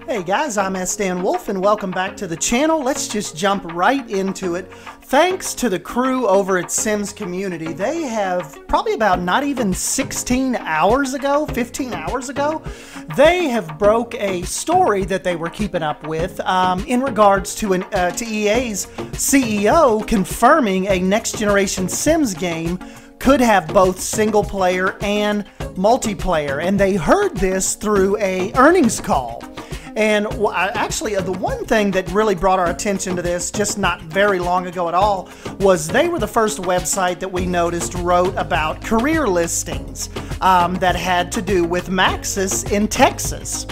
Hey guys, I'm Dan Wolf and welcome back to the channel. Let's just jump right into it. Thanks to the crew over at SimsCommunity, they have probably about not even 15 hours ago, they have broke a story that they were keeping up with in regards to EA's CEO confirming a next generation Sims game could have both single player and multiplayer, and they heard this through a earnings call. And actually, the one thing that really brought our attention to this just not very long ago at all was they were the first website that we noticed wrote about career listings that had to do with Maxis in Texas.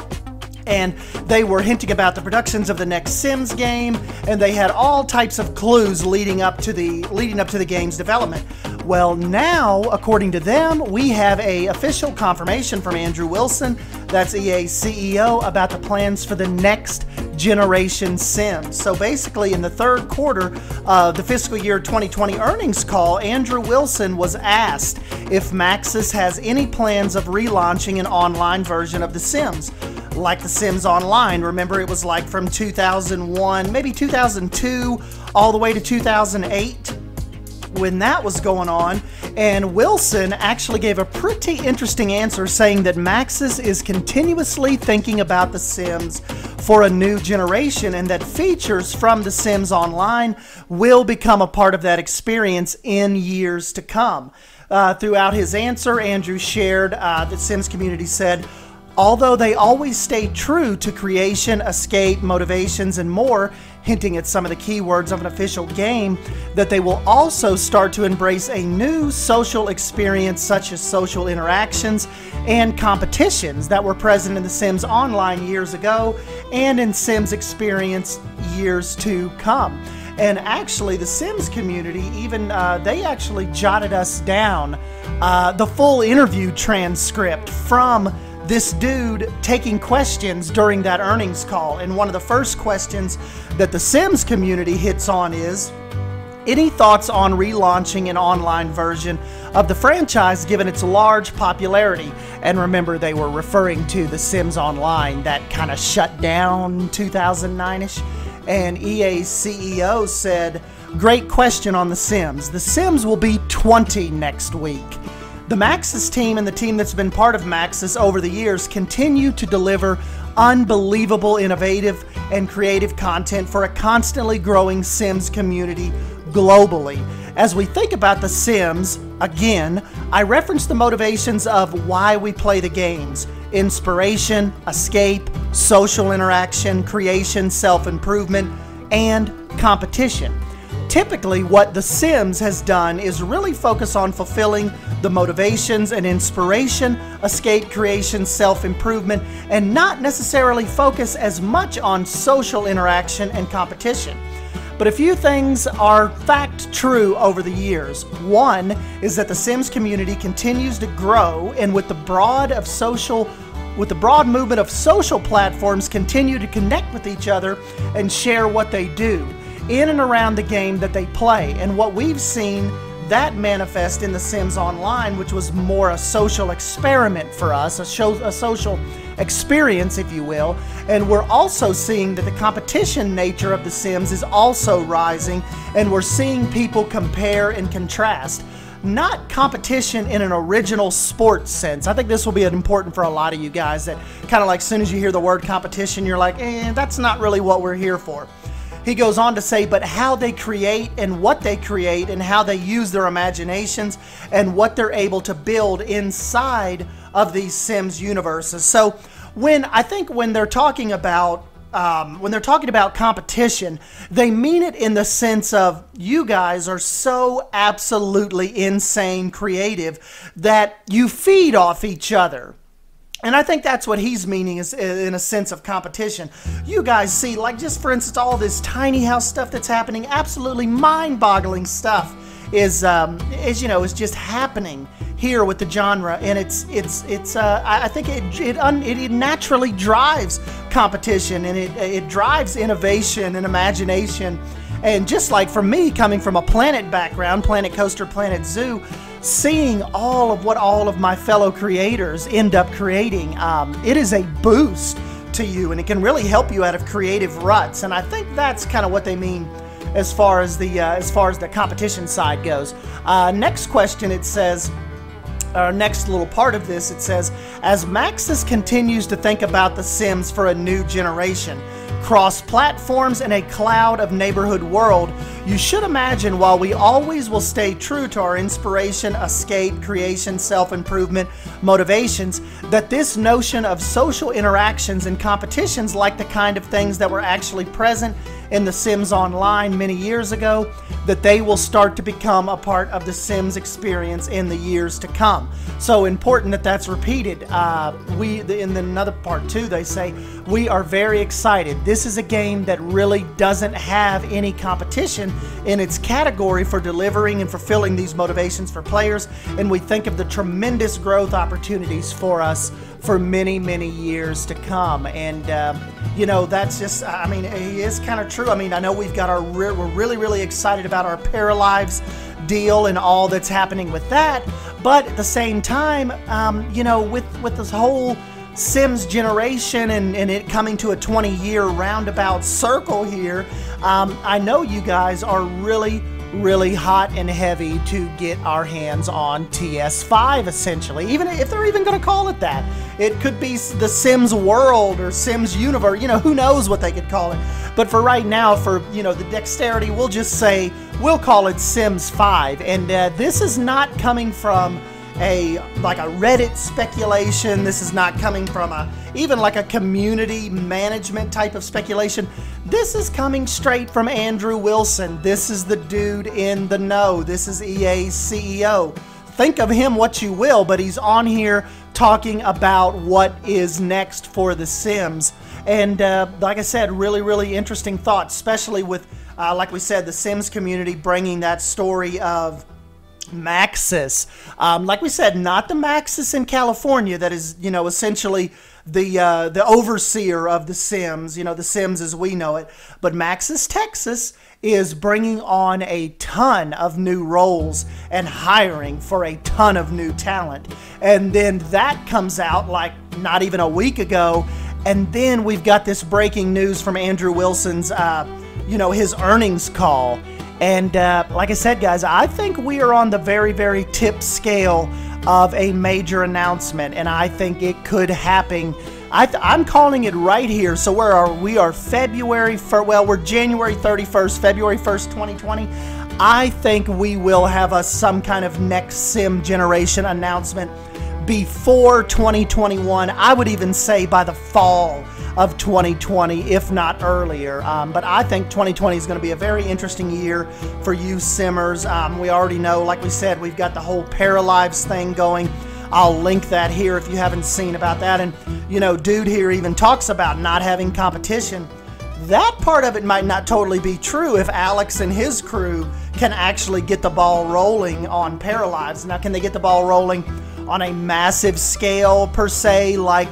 And they were hinting about the productions of the next Sims game, and they had all types of clues leading up to the game's development. Well, now, according to them, we have an official confirmation from Andrew Wilson, that's EA's CEO, about the plans for the next generation Sims. So basically, in the third quarter of the fiscal year 2020 earnings call, Andrew Wilson was asked if Maxis has any plans of relaunching an online version of The Sims, like The Sims Online. Remember, it was like from 2001, maybe 2002, all the way to 2008. When that was going on, and Wilson actually gave a pretty interesting answer saying that Maxis is continuously thinking about The Sims for a new generation and that features from The Sims Online will become a part of that experience in years to come. Throughout his answer, Andrew shared that SimsCommunity said, although they always stay true to creation, escape, motivations, and more, hinting at some of the keywords of an official game, that they will also start to embrace a new social experience such as social interactions and competitions that were present in The Sims Online years ago and in Sims Experience years to come. And actually, the SimsCommunity, even they actually jotted us down the full interview transcript from this dude taking questions during that earnings call. And one of the first questions that the SimsCommunity hits on is, any thoughts on relaunching an online version of the franchise given its large popularity? And remember, they were referring to The Sims Online that kind of shut down 2009-ish. And EA's CEO said, great question on The Sims. The Sims will be 20 next week. The Maxis team and the team that's been part of Maxis over the years continue to deliver unbelievable, innovative, and creative content for a constantly growing Sims community globally. As we think about The Sims, again, I reference the motivations of why we play the games: inspiration, escape, social interaction, creation, self-improvement, and competition. Typically, what The Sims has done is really focus on fulfilling the motivations and inspiration, escape, creation, self-improvement, and not necessarily focus as much on social interaction and competition. But a few things are fact true over the years. One is that the SimsCommunity continues to grow, and with the broad movement of social platforms, continue to connect with each other and share what they do in and around the game that they play. And what we've seen that manifest in The Sims Online, which was more a social experiment for us, a social experience, if you will. And we're also seeing that the competition nature of The Sims is also rising, and we're seeing people compare and contrast. Not competition in an original sports sense. I think this will be important for a lot of you guys that kind of like, as soon as you hear the word competition, you're like, that's not really what we're here for. He goes on to say, but how they create and what they create and how they use their imaginations and what they're able to build inside of these Sims universes. So when they're talking about competition, they mean it in the sense of you guys are so absolutely insane creative that you feed off each other. And I think that's what he's meaning, is in a sense of competition. You guys see, like, just for instance, all this tiny house stuff that's happening, absolutely mind-boggling stuff is just happening here with the genre, and I think it naturally drives competition, and it drives innovation and imagination. And just like for me, coming from a Planet background, Planet Coaster, Planet Zoo, seeing all of what all of my fellow creators end up creating, it is a boost to you, and it can really help you out of creative ruts. And I think that's kind of what they mean as far as the competition side goes. Next question, it says, next little part of this, it says, as Maxis continues to think about The Sims for a new generation, cross platforms in a cloud of neighborhood world, you should imagine while we always will stay true to our inspiration, escape, creation, self-improvement, motivations, that this notion of social interactions and competitions, like the kind of things that were actually present in The Sims Online many years ago, that they will start to become a part of the Sims experience in the years to come. So important that that's repeated. In another part too, they say, we are very excited. This is a game that really doesn't have any competition in its category for delivering and fulfilling these motivations for players, and we think of the tremendous growth opportunities for us for many, many years to come. And you know, that's just, I mean, it is kind of true. I mean, I know we've got we're really, really excited about our Paralives deal and all that's happening with that, but at the same time, you know, with this whole Sims generation and it coming to a 20-year roundabout circle here, I know you guys are really hot and heavy to get our hands on TS5, essentially, even if they're even going to call it that. It could be the Sims World or Sims Universe, you know, who knows what they could call it. But for right now, for, you know, the dexterity, we'll just say, we'll call it Sims 5. And this is not coming from like a Reddit speculation. This is not coming from even like a community management type of speculation. This is coming straight from Andrew Wilson. This is the dude in the know. This is EA's CEO. Think of him what you will, but he's on here talking about what is next for The Sims. And like I said, really interesting thoughts, especially with, like we said, the Sims community bringing that story of Maxis. Like we said, not the Maxis in California that is, you know, essentially the overseer of The Sims, you know, The Sims as we know it, but Maxis, Texas is bringing on a ton of new roles and hiring for a ton of new talent. And then that comes out like not even a week ago, and then we've got this breaking news from Andrew Wilson's, you know, his earnings call. And like I said, guys, I think we are on the very tip scale of a major announcement, and I think it could happen. I'm calling it right here. So where are we? Are February, well, we're January 31st, February 1st, 2020. I think we will have some kind of next Sim generation announcement before 2021. I would even say by the fall of 2020, if not earlier. But I think 2020 is going to be a very interesting year for you Simmers. We already know, like we said, we've got the whole Paralives thing going. I'll link that here if you haven't seen about that. And, you know, dude here even talks about not having competition. That part of it might not totally be true if Alex and his crew can actually get the ball rolling on Paralives. Now, can they get the ball rolling on a massive scale per se, like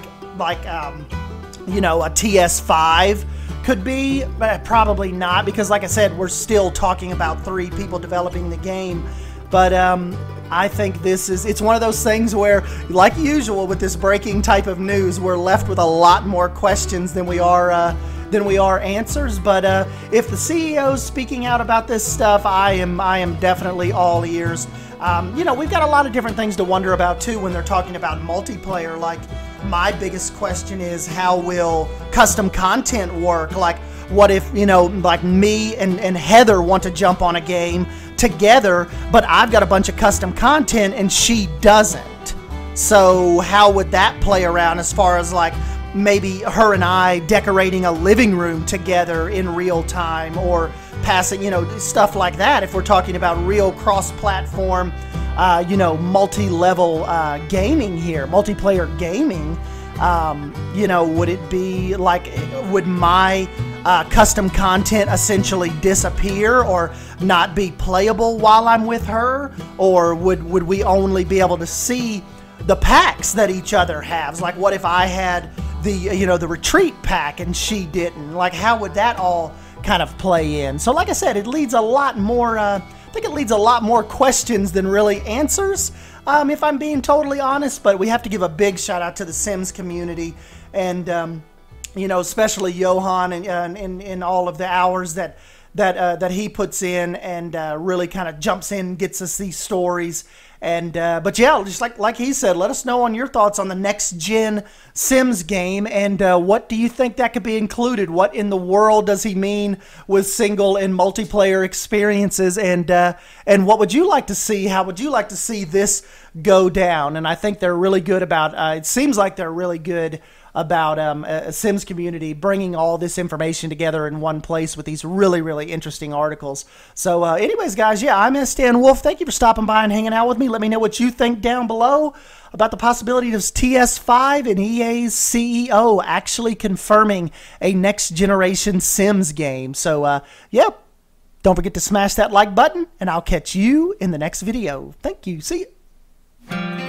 you know, a TS5 could be? Probably not, because like I said, we're still talking about 3 people developing the game. But I think it's one of those things where, like usual with this breaking type of news, we're left with a lot more questions than we are answers. But if the CEO's speaking out about this stuff, I am definitely all ears. You know, we've got a lot of different things to wonder about too when they're talking about multiplayer. Like, my biggest question is, how will custom content work? Like, what if, you know, like me and Heather want to jump on a game together, but I've got a bunch of custom content and she doesn't? So how would that play around as far as like maybe her and I decorating a living room together in real time, or passing, you know, stuff like that? If we're talking about real cross-platform, you know, multi-level gaming here, multiplayer gaming, you know, would it be like, would my custom content essentially disappear or not be playable while I'm with her? Or would we only be able to see the packs that each other has? Like, what if I had the, you know, the retreat pack and she didn't? Like, how would that all kind of play in? So like I said, it leads a lot more, I think it leads a lot more questions than really answers, if I'm being totally honest. But we have to give a big shout out to the Sims community. And you know, especially Johan and in all of the hours that he puts in, and really kind of jumps in and gets us these stories. And but yeah, just like he said, let us know on your thoughts on the next gen Sims game, and what do you think that could be included? What in the world does he mean with single and multiplayer experiences? And what would you like to see? How would you like to see this go down? And I think they're really good about. It seems like they're really good about SimsCommunity bringing all this information together in one place with these really, really interesting articles. So anyways, guys, yeah, I'm Stan Wolf. Thank you for stopping by and hanging out with me. Let me know what you think down below about the possibility of TS5 and EA's CEO actually confirming a next-generation Sims game. So, yeah, don't forget to smash that like button, and I'll catch you in the next video. Thank you. See you.